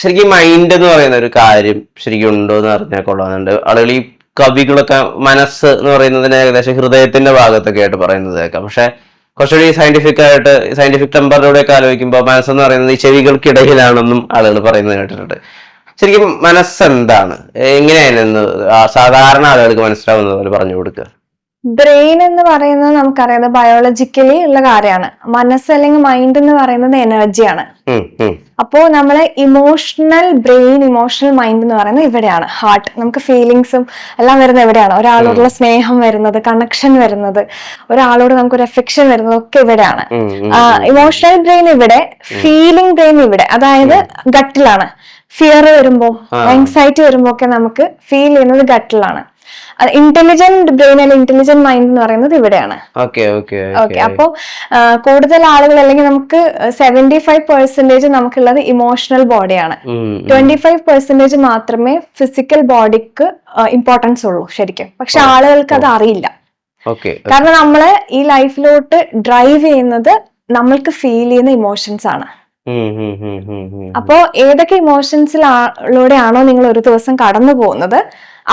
ശരിക്കും മൈൻഡ് എന്ന് പറയുന്ന ഒരു കാര്യം ശരിക്കും ഉണ്ടോ എന്ന് അറിഞ്ഞാൽ കൊള്ളാറുണ്ട്. ആളുകൾ ഈ കവികളൊക്കെ മനസ്സ് എന്ന് പറയുന്നതിന് ഏകദേശം ഹൃദയത്തിന്റെ ഭാഗത്തൊക്കെ ആയിട്ട് പറയുന്നത് കേൾക്കാം. പക്ഷെ കുറച്ചുകൂടി സയന്റിഫിക് ടെമ്പറിലൂടെ ഒക്കെ ആലോചിക്കുമ്പോൾ മനസ്സെന്ന് പറയുന്നത് ഈ ചെവികൾക്കിടയിലാണെന്നും ആളുകൾ പറയുന്നത് കേട്ടിട്ടുണ്ട്. ശരിക്കും മനസ്സെന്താണ്, എങ്ങനെയാണെന്ന് സാധാരണ ആളുകൾക്ക് മനസ്സിലാവുന്ന പോലെ പറഞ്ഞു കൊടുക്കുക. ബ്രെയിൻ എന്ന് പറയുന്നത് നമുക്കറിയാം ബയോളജിക്കലി ഉള്ള കാര്യമാണ്. മനസ്സ് അല്ലെങ്കിൽ മൈൻഡ് എന്ന് പറയുന്നത് എനർജിയാണ്. അപ്പോ നമ്മളെ ഇമോഷണൽ ബ്രെയിൻ, ഇമോഷണൽ മൈൻഡ് എന്ന് പറയുന്നത് ഇവിടെയാണ്. ഹാർട്ട്, നമുക്ക് ഫീലിങ്സും എല്ലാം വരുന്നത് എവിടെയാണ്. ഒരാളോടുള്ള സ്നേഹം വരുന്നത്, കണക്ഷൻ വരുന്നത്, ഒരാളോട് നമുക്കൊരു എഫെക്ഷൻ വരുന്നത് ഒക്കെ ഇവിടെയാണ്. ഇമോഷണൽ ബ്രെയിൻ ഇവിടെ, ഫീലിംഗ് ബ്രെയിൻ ഇവിടെ, അതായത് ഗട്ടിലാണ്. ഫിയർ വരുമ്പോ, ആങ്സൈറ്റി വരുമ്പോ ഒക്കെ നമുക്ക് ഫീൽ ചെയ്യുന്നത് ഗട്ടിലാണ്. ഇന്റലിജന്റ് ബ്രെയിൻ അല്ലെങ്കിൽ ഇന്റലിജന്റ് മൈൻഡ് എന്ന് പറയുന്നത് ഇവിടെയാണ്. അപ്പോ കൂടുതൽ ആളുകൾ അല്ലെങ്കിൽ നമുക്ക് 75% നമുക്കുള്ളത് ഇമോഷണൽ ബോഡിയാണ്. 25% മാത്രമേ ഫിസിക്കൽ ബോഡിക്ക് ഇമ്പോർട്ടൻസ് ഉള്ളൂ ശരിക്കും. പക്ഷെ ആളുകൾക്ക് അത് അറിയില്ല. കാരണം നമ്മളെ ഈ ലൈഫിലോട്ട് ഡ്രൈവ് ചെയ്യുന്നത് നമ്മൾക്ക് ഫീൽ ചെയ്യുന്ന ഇമോഷൻസ് ആണ്. അപ്പോ ഏതൊക്കെ ഇമോഷൻസിലൂടെയാണോ നിങ്ങൾ ഒരു ദിവസം കടന്നു പോകുന്നത്,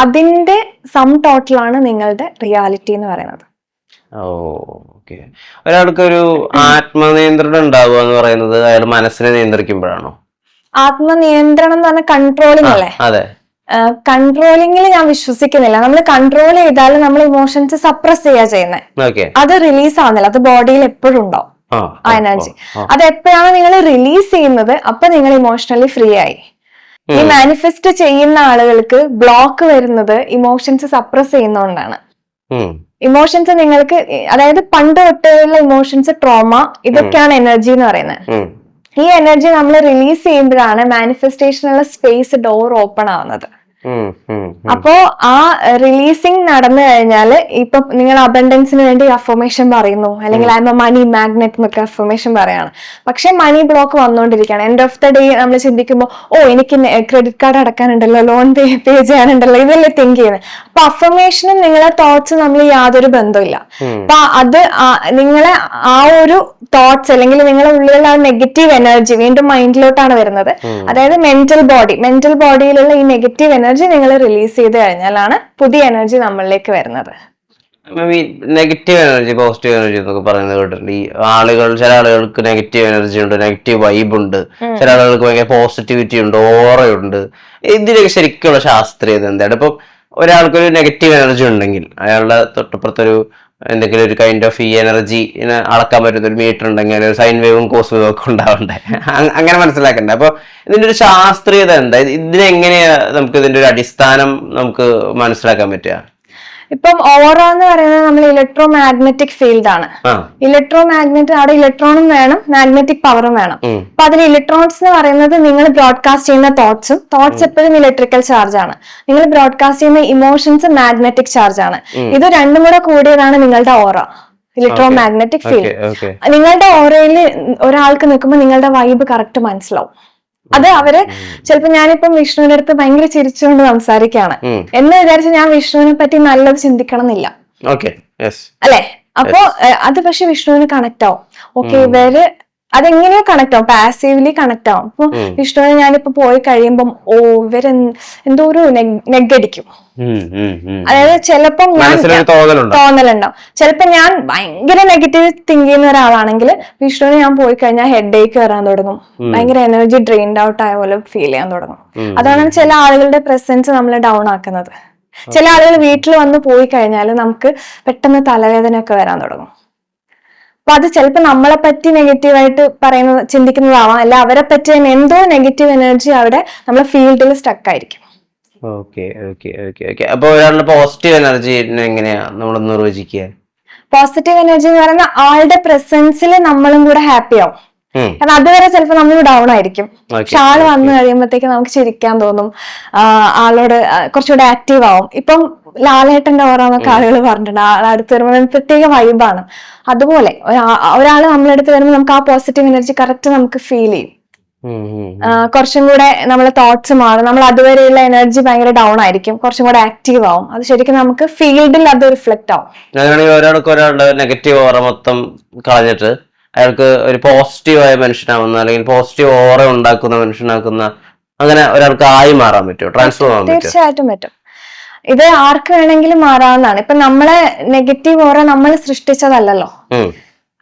അതിന്റെ സം ടോട്ടലാണ് നിങ്ങളുടെ റിയാലിറ്റി എന്ന് പറയുന്നത്. ഒരാൾക്ക് ഒരു ആത്മനിയന്ത്രണം ഉണ്ടാവുക എന്ന് പറയുന്നത് അയാൾ മനസ്സിനെ നിയന്ത്രിക്കുമ്പോഴാണോ? ആത്മനിയന്ത്രണം എന്ന് പറഞ്ഞാൽ കൺട്രോളിംഗ് അല്ലേ? അതെ. കൺട്രോളിംഗിൽ ഞാൻ വിശ്വസിക്കുന്നില്ല. നമ്മൾ കൺട്രോൾ ചെയ്താൽ നമ്മൾ ഇമോഷൻസ് സപ്രസ് ചെയ്യാ ചെയ്യുന്നത്. അത് റിലീസ് ആവുന്നില്ല. അത് ബോഡിയിൽ എപ്പോഴും ഉണ്ടാവും ആ എനർജി. അത് എപ്പോഴാണ് നിങ്ങൾ റിലീസ് ചെയ്യുന്നത്, അപ്പൊ നിങ്ങൾ ഇമോഷണലി ഫ്രീ ആയി. ഈ മാനിഫെസ്റ്റ് ചെയ്യുന്ന ആളുകൾക്ക് ബ്ലോക്ക് വരുന്നത് ഇമോഷൻസ് സപ്രസ് ചെയ്യുന്നതുകൊണ്ടാണ്. ഇമോഷൻസ് നിങ്ങൾക്ക്, അതായത് പണ്ട് തൊട്ടുള്ള ഇമോഷൻസ്, ട്രോമ, ഇതൊക്കെയാണ് എനർജി എന്ന് പറയുന്നത്. ഈ എനർജി നമ്മൾ റിലീസ് ചെയ്യുമ്പോഴാണ് മാനിഫെസ്റ്റേഷനുള്ള സ്പേസ് ഡോർ ഓപ്പൺ ആവുന്നത്. അപ്പോ ആ റിലീസിങ് നടന്നു കഴിഞ്ഞാല് ഇപ്പൊ നിങ്ങൾ അബൻഡൻസിന് വേണ്ടി അഫർമേഷൻ പറയുന്നു, അല്ലെങ്കിൽ I am a money magnet എന്നൊക്കെ അഫർമേഷൻ പറയാണ്. പക്ഷെ മണി ബ്ലോക്ക് വന്നുകൊണ്ടിരിക്കുകയാണ്. എൻഡ് ഓഫ് ദ ഡേ നമ്മൾ ചിന്തിക്കുമ്പോൾ, എനിക്ക് ക്രെഡിറ്റ് കാർഡ് അടക്കാനുണ്ടല്ലോ, ലോൺ പേ ചെയ്യാനുണ്ടല്ലോ, ഇതല്ലേ തിങ്ക് ചെയ്യുന്നത്. അപ്പൊ അഫർമേഷനും നിങ്ങളെ തോട്ട്സ് നമ്മൾ യാതൊരു ബന്ധമില്ല. അപ്പൊ അത് നിങ്ങളെ ആ ഒരു തോട്ട്സ് അല്ലെങ്കിൽ നിങ്ങളുടെ ഉള്ളിലുള്ള ആ നെഗറ്റീവ് എനർജി വീണ്ടും മൈൻഡിലോട്ടാണ് വരുന്നത്. അതായത് മെന്റൽ ബോഡിയിലുള്ള ഈ നെഗറ്റീവ് എനർജി നിങ്ങൾ റിലീസ് ചെയ്ത് കഴിഞ്ഞാലാണ് പുതിയ എനർജി നമ്മളിലേക്ക് വരുന്നത്. നെഗറ്റീവ് എനർജി, പോസിറ്റീവ് എനർജി എന്നൊക്കെ പറയുന്നത് കേട്ടിട്ടുണ്ട്. ഈ ചില ആളുകൾക്ക് നെഗറ്റീവ് എനർജി ഉണ്ട്, നെഗറ്റീവ് വൈബ് ഉണ്ട്. ചില ആളുകൾക്ക് ഭയങ്കര പോസിറ്റിവിറ്റി ഉണ്ട്, ഓറയുണ്ട്. ഇതിലൊക്കെ ശരിക്കുള്ള ശാസ്ത്രീയത എന്താണ്? ഇപ്പൊ ഒരാൾക്കൊരു നെഗറ്റീവ് എനർജി ഉണ്ടെങ്കിൽ അയാളുടെ തൊട്ടപ്പുറത്തൊരു എന്തെങ്കിലും ഒരു കൈൻഡ് ഓഫ് ഈ എനർജി അളക്കാൻ പറ്റുന്ന ഒരു മീറ്റർ ഉണ്ടെങ്കിൽ ഒരു സൈൻ വേവും കോസ് വേവും ഒക്കെ ഉണ്ടാവണ്ടേ? അങ്ങനെ മനസ്സിലാക്കണ്ടേ? അപ്പൊ ഇതിന്റെ ഒരു ശാസ്ത്രീയത എന്താ? ഇതിനെങ്ങനെയാ നമുക്ക് ഇതിന്റെ ഒരു അടിസ്ഥാനം നമുക്ക് മനസ്സിലാക്കാൻ പറ്റുക? ഇപ്പം ഓറ എന്ന് പറയുന്നത് നമ്മൾ ഇലക്ട്രോ മാഗ്നറ്റിക് ഫീൽഡ് ആണ്. ഇലക്ട്രോ മാഗ്നറ്റ്, അവിടെ ഇലക്ട്രോണും വേണം, മാഗ്നറ്റിക് പവറും വേണം. അപ്പൊ അതിൽ ഇലക്ട്രോൺസ് എന്ന് പറയുന്നത് നിങ്ങൾ ബ്രോഡ്കാസ്റ്റ് ചെയ്യുന്ന തോട്ട്സ് എപ്പോഴും ഇലക്ട്രിക്കൽ ചാർജ് ആണ്. നിങ്ങൾ ബ്രോഡ്കാസ്റ്റ് ചെയ്യുന്ന ഇമോഷൻസ് മാഗ്നറ്റിക് ചാർജ് ആണ്. ഇത് രണ്ടും കൂടെ കൂടിയതാണ് നിങ്ങളുടെ ഓറ, ഇലക്ട്രോ മാഗ്നറ്റിക് ഫീൽഡ്. നിങ്ങളുടെ ഓറയിൽ ഒരാൾക്ക് നിൽക്കുമ്പോൾ നിങ്ങളുടെ വൈബ് കറക്റ്റ് മനസ്സിലാവും. അത് അവര് ചിലപ്പോ ഞാനിപ്പം വിഷ്ണുവിന്റെ അടുത്ത് ഭയങ്കര ചിരിച്ചുകൊണ്ട് സംസാരിക്കുകയാണ് എന്ന് വിചാരിച്ച് ഞാൻ വിഷ്ണുവിനെ പറ്റി നല്ലത് ചിന്തിക്കണം എന്നില്ല, അല്ലെ? അപ്പൊ അത് പക്ഷെ വിഷ്ണുവിന് കണക്ട് ആവും. ഓക്കെ, ഇവര് അതെങ്ങനെയോ കണക്ട് ആവും, പാസീവ്ലി കണക്ട് ആവും. അപ്പൊ വിഷ്ണുവിനെ ഞാനിപ്പോ പോയി കഴിയുമ്പം ഇവര് എന്തോ ഒരു നെഗടിക്കും. അതായത് ചിലപ്പം തോന്നലുണ്ടാവും. ചിലപ്പോ ഞാൻ ഭയങ്കര നെഗറ്റീവ് തിങ്ക് ചെയ്യുന്ന ഒരാളാണെങ്കിൽ വിഷ്ണുവിന് ഞാൻ പോയി കഴിഞ്ഞാൽ ഹെഡ് ഏക്ക് വരാൻ തുടങ്ങും, ഭയങ്കര എനർജി ഡ്രെയിൻഡ് ഔട്ട് ആയ പോലെ ഫീൽ ചെയ്യാൻ തുടങ്ങും. അതാണ് ചില ആളുകളുടെ പ്രസൻസ് നമ്മളെ ഡൗൺ ആക്കുന്നത്. ചില ആളുകൾ വീട്ടിൽ വന്ന് പോയി കഴിഞ്ഞാൽ നമുക്ക് പെട്ടെന്ന് തലവേദന ഒക്കെ വരാൻ തുടങ്ങും. അപ്പൊ അത് ചിലപ്പോ നമ്മളെ പറ്റി നെഗറ്റീവായിട്ട് ചിന്തിക്കുന്നതാവാം, അല്ല അവരെ പറ്റി തന്നെ എന്തോ നെഗറ്റീവ് എനർജി അവിടെ നമ്മളെ ഫീൽഡിൽ സ്റ്റക്ക് ആയിരിക്കും. അപ്പൊ ഒരാളുടെ പോസിറ്റീവ് എനർജി എങ്ങനെയാ നമ്മൾ നിർവചിക്കുക? പോസിറ്റീവ് എനർജി എന്ന് പറയുന്ന ആളുടെ പ്രസൻസിൽ നമ്മളും കൂടെ ഹാപ്പി ആവും. കാരണം അതുവരെ ചിലപ്പോ നമ്മൾ ഡൗൺ ആയിരിക്കും. പക്ഷെ ആള് വന്നു കഴിയുമ്പോഴത്തേക്ക് നമുക്ക് ചിരിക്കാൻ തോന്നും, ആളോട് കുറച്ചുകൂടെ ആക്റ്റീവ് ആവും. ഇപ്പം ലാലേട്ടന്റെ ഓരോന്നൊക്കെ ആളുകൾ പറഞ്ഞിട്ടുണ്ട്, ആളടുത്ത് വരുമ്പോൾ പ്രത്യേക വൈബാണ്. അതുപോലെ ഒരാള് നമ്മളടുത്ത് വരുമ്പോൾ നമുക്ക് ആ പോസിറ്റീവ് എനർജി കറക്റ്റ് നമുക്ക് ഫീൽ ചെയ്യും. കുറച്ചും കൂടെ നമ്മളെ തോട്ട്സ് മാറും. നമ്മൾ അതുവരെയുള്ള എനർജി ഭയങ്കര ഡൗൺ ആയിരിക്കും, കുറച്ചും കൂടെ ആക്റ്റീവ് ആവും. അത് ശരിക്കും നമുക്ക് ഫീൽഡിൽ അത് റിഫ്ലക്ട് ആവും. ഒരാളുടെ നെഗറ്റീവ് ഓറ മൊത്തം കളഞ്ഞിട്ട് അയാൾക്ക് ഒരു പോസിറ്റീവായ മനുഷ്യനാവുന്ന അല്ലെങ്കിൽ പോസിറ്റീവ് ഓറ ഉണ്ടാക്കുന്ന മനുഷ്യനാക്കുന്ന അങ്ങനെ ഒരാൾക്ക് ആയി മാറാൻ പറ്റുമോ, ട്രാൻസ്ഫോം ആവാൻ പറ്റുമോ? തീർച്ചയായിട്ടും പറ്റും. ഇത് ആർക്ക് വേണമെങ്കിലും മാറാവുന്നതാണ്. ഇപ്പൊ നമ്മളെ നെഗറ്റീവ് ഓറ നമ്മൾ സൃഷ്ടിച്ചതല്ലല്ലോ.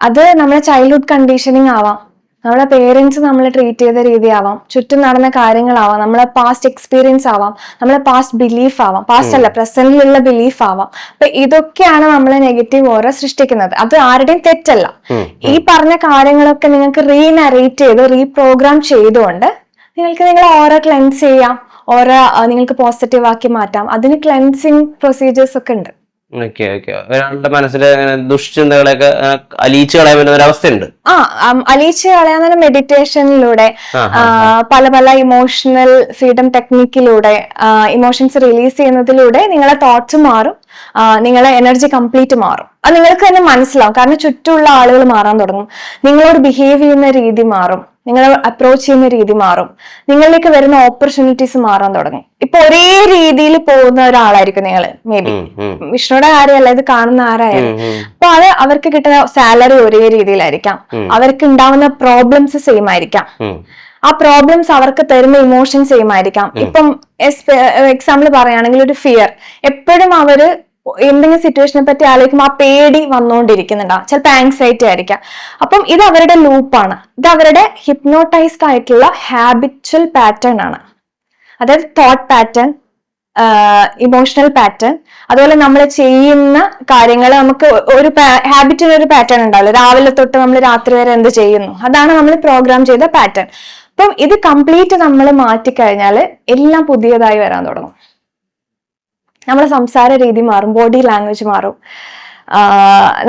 അത് നമ്മളെ ചൈൽഡ്ഹുഡ് കണ്ടീഷനിങ് ആവാം, നമ്മളെ പേരൻസ് നമ്മളെ ട്രീറ്റ് ചെയ്ത രീതി ആവാം, ചുറ്റും നടന്ന കാര്യങ്ങളാവാം, നമ്മളെ പാസ്റ്റ് എക്സ്പീരിയൻസ് ആവാം, നമ്മളെ പാസ്റ്റ് ബിലീഫ് ആവാം, പാസ്റ്റ് അല്ല പ്രസന്റിലുള്ള ബിലീഫ് ആവാം. അപ്പൊ ഇതൊക്കെയാണ് നമ്മളെ നെഗറ്റീവ് ഓറ സൃഷ്ടിക്കുന്നത്. അത് ആരുടെയും തെറ്റല്ല. ഈ പറഞ്ഞ കാര്യങ്ങളൊക്കെ നിങ്ങൾക്ക് റീനറേറ്റ് ചെയ്ത് റീപ്രോഗ്രാം ചെയ്തുകൊണ്ട് നിങ്ങൾക്ക് നിങ്ങളെ ഓറ ക്ലെൻസ് ചെയ്യാം, ഓറ നിങ്ങൾക്ക് പോസിറ്റീവ് ആക്കി മാറ്റാം. അതിന് ക്ലെൻസിങ് പ്രൊസീജിയേഴ്സ് ഒക്കെ ഉണ്ട്. ഒരാളുടെ മനസ്സിൽ ദുഷ്ചിന്തകളെയൊക്കെ അലിയിച്ചു കളയാൻ പറ്റുന്ന ഒരു അവസ്ഥയുണ്ട്. അലിയിച്ച് കളയാൻ മെഡിറ്റേഷനിലൂടെ, പല പല ഇമോഷണൽ ഫ്രീഡം ടെക്നിക്കിലൂടെ, ഇമോഷൻസ് റിലീസ് ചെയ്യുന്നതിലൂടെ നിങ്ങളെ തോട്ട്സ് മാറും, നിങ്ങളെ എനർജി കംപ്ലീറ്റ് മാറും. അത് നിങ്ങൾക്ക് തന്നെ മനസ്സിലാവും. കാരണം ചുറ്റുമുള്ള ആളുകൾ മാറാൻ തുടങ്ങും, നിങ്ങളോട് ബിഹേവ് ചെയ്യുന്ന രീതി മാറും, നിങ്ങളെ അപ്രോച്ച് ചെയ്യുന്ന രീതി മാറും, നിങ്ങളിലേക്ക് വരുന്ന ഓപ്പർച്യൂണിറ്റീസ് മാറാൻ തുടങ്ങും. ഇപ്പൊ ഒരേ രീതിയിൽ പോകുന്ന ഒരാളായിരിക്കും നിങ്ങൾ, മേ ബി വിഷ്ണുയുടെ കാര്യമല്ല, ഇത് കാണുന്ന ആരായാലും. അപ്പൊ അത് അവർക്ക് കിട്ടുന്ന സാലറി ഒരേ രീതിയിലായിരിക്കാം, അവർക്ക് ഉണ്ടാവുന്ന പ്രോബ്ലംസ് സെയിം ആയിരിക്കാം, ആ പ്രോബ്ലംസ് അവർക്ക് തരുന്ന ഇമോഷൻ സെയിം ആയിരിക്കാം. ഇപ്പം എക്സാമ്പിൾ പറയുകയാണെങ്കിൽ ഒരു ഫിയർ, എപ്പോഴും അവര് എന്തെങ്കിലും സിറ്റുവേഷനെ പറ്റി ആലോചിക്കുമ്പോൾ ആ പേടി വന്നുകൊണ്ടിരിക്കുന്നുണ്ടാവും, ചിലപ്പോൾ ആങ്സൈറ്റി ആയിരിക്കാം. അപ്പം ഇത് അവരുടെ ലൂപ്പാണ്, ഇത് അവരുടെ ഹിപ്നോട്ടൈസ്ഡ് ആയിട്ടുള്ള ഹാബിച്വൽ പാറ്റേൺ ആണ്. അതായത് തോട്ട് പാറ്റേൺ, ഇമോഷണൽ പാറ്റേൺ, അതുപോലെ നമ്മൾ ചെയ്യുന്ന കാര്യങ്ങൾ, നമുക്ക് ഒരു ഹാബിറ്റിന് ഒരു പാറ്റേൺ ഉണ്ടാവില്ല. രാവിലെ തൊട്ട് നമ്മൾ രാത്രി വരെ എന്ത് ചെയ്യുന്നു, അതാണ് നമ്മൾ പ്രോഗ്രാം ചെയ്ത പാറ്റേൺ. അപ്പം ഇത് കംപ്ലീറ്റ് നമ്മൾ മാറ്റിക്കഴിഞ്ഞാൽ എല്ലാം പുതിയതായി വരാൻ തുടങ്ങും. നമ്മുടെ സംസാര രീതി മാറും, ബോഡി ലാംഗ്വേജ് മാറും,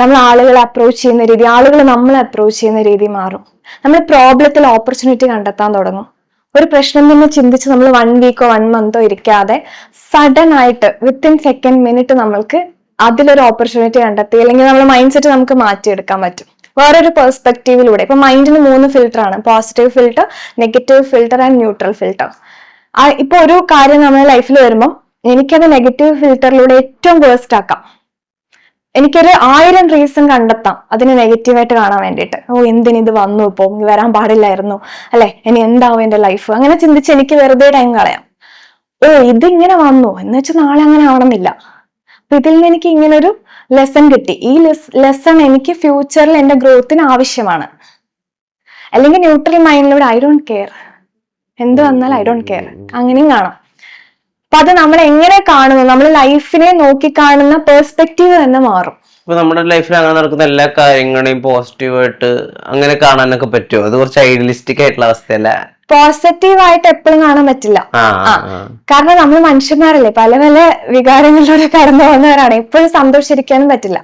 നമ്മൾ ആളുകളെ അപ്രോച്ച് ചെയ്യുന്ന രീതി, ആളുകൾ നമ്മളെ അപ്രോച്ച് ചെയ്യുന്ന രീതി മാറും. നമ്മൾ പ്രോബ്ലത്തിൽ ഓപ്പർച്യൂണിറ്റി കണ്ടെത്താൻ തുടങ്ങും. ഒരു പ്രശ്നം തന്നെ ചിന്തിച്ച് നമ്മൾ 1 വീക്കോ 1 മന്തോ ഇരിക്കാതെ സഡൻ ആയിട്ട് വിത്തിൻ സെക്കൻഡ് മിനിറ്റ് നമ്മൾക്ക് അതിലൊരു ഓപ്പർച്യൂണിറ്റി കണ്ടെത്തി, അല്ലെങ്കിൽ നമ്മുടെ മൈൻഡ് സെറ്റ് നമുക്ക് മാറ്റിയെടുക്കാൻ പറ്റും വേറൊരു പെർസ്പെക്റ്റീവിലൂടെ. ഇപ്പൊ മൈൻഡിന് 3 ഫിൽറ്റർ ആണ്, positive filter, negative filter and neutral filter. ഇപ്പൊ ഒരു കാര്യം നമ്മുടെ ലൈഫിൽ വരുമ്പോൾ എനിക്കത് നെഗറ്റീവ് ഫിൽറ്ററിലൂടെ ഏറ്റവും വേസ്റ്റ് ആക്കാം, എനിക്കൊരു 1000 റീസൺ കണ്ടെത്താം അതിന് നെഗറ്റീവായിട്ട് കാണാൻ വേണ്ടിയിട്ട്. എന്തിനിത് വന്നു, ഇപ്പൊ വരാൻ പാടില്ലായിരുന്നു, അല്ലെ, ഇനി എന്താവും എന്റെ ലൈഫ്, അങ്ങനെ ചിന്തിച്ച് എനിക്ക് വെറുതെ ടൈം കളയാം. ഇതിങ്ങനെ വന്നു എന്ന് വെച്ചാൽ നാളെ അങ്ങനെ ആവണമെന്നില്ല. അപ്പൊ ഇതിൽ നിന്ന് എനിക്ക് ഇങ്ങനെ ഒരു ലെസൺ കിട്ടി, ഈ ലെസൺ എനിക്ക് ഫ്യൂച്ചറിൽ എന്റെ ഗ്രോത്തിന് ആവശ്യമാണ്. അല്ലെങ്കിൽ ന്യൂട്രൽ മൈൻഡിലൂടെ ഐ ഡോണ്ട് കെയർ, എന്ത് വന്നാൽ ഐ ഡോണ്ട് കെയർ, അങ്ങനെയും കാണാം. അപ്പൊ അത് നമ്മൾ എങ്ങനെ കാണുന്നു, നമ്മൾ ലൈഫിനെ നോക്കി കാണുന്ന പെർസ്പെക്റ്റീവ് തന്നെ മാറും. ഇപ്പൊ നമ്മുടെ ലൈഫിൽ അങ്ങനെ നടക്കുന്ന എല്ലാ കാര്യങ്ങളെയും പോസിറ്റീവായിട്ട് അങ്ങനെ കാണാനൊക്കെ പറ്റുമോ? അത് കുറച്ച് ഐഡിയലിസ്റ്റിക് ആയിട്ടുള്ള അവസ്ഥയല്ല. പോസിറ്റീവായിട്ട് എപ്പോഴും കാണാൻ പറ്റില്ല. കാരണം നമ്മൾ മനുഷ്യന്മാരല്ലേ, പല പല വികാരങ്ങളിലൂടെ കടന്നു പോകുന്നവരാണ്. എപ്പോഴും സന്തോഷിച്ചിരിക്കാനും പറ്റില്ല.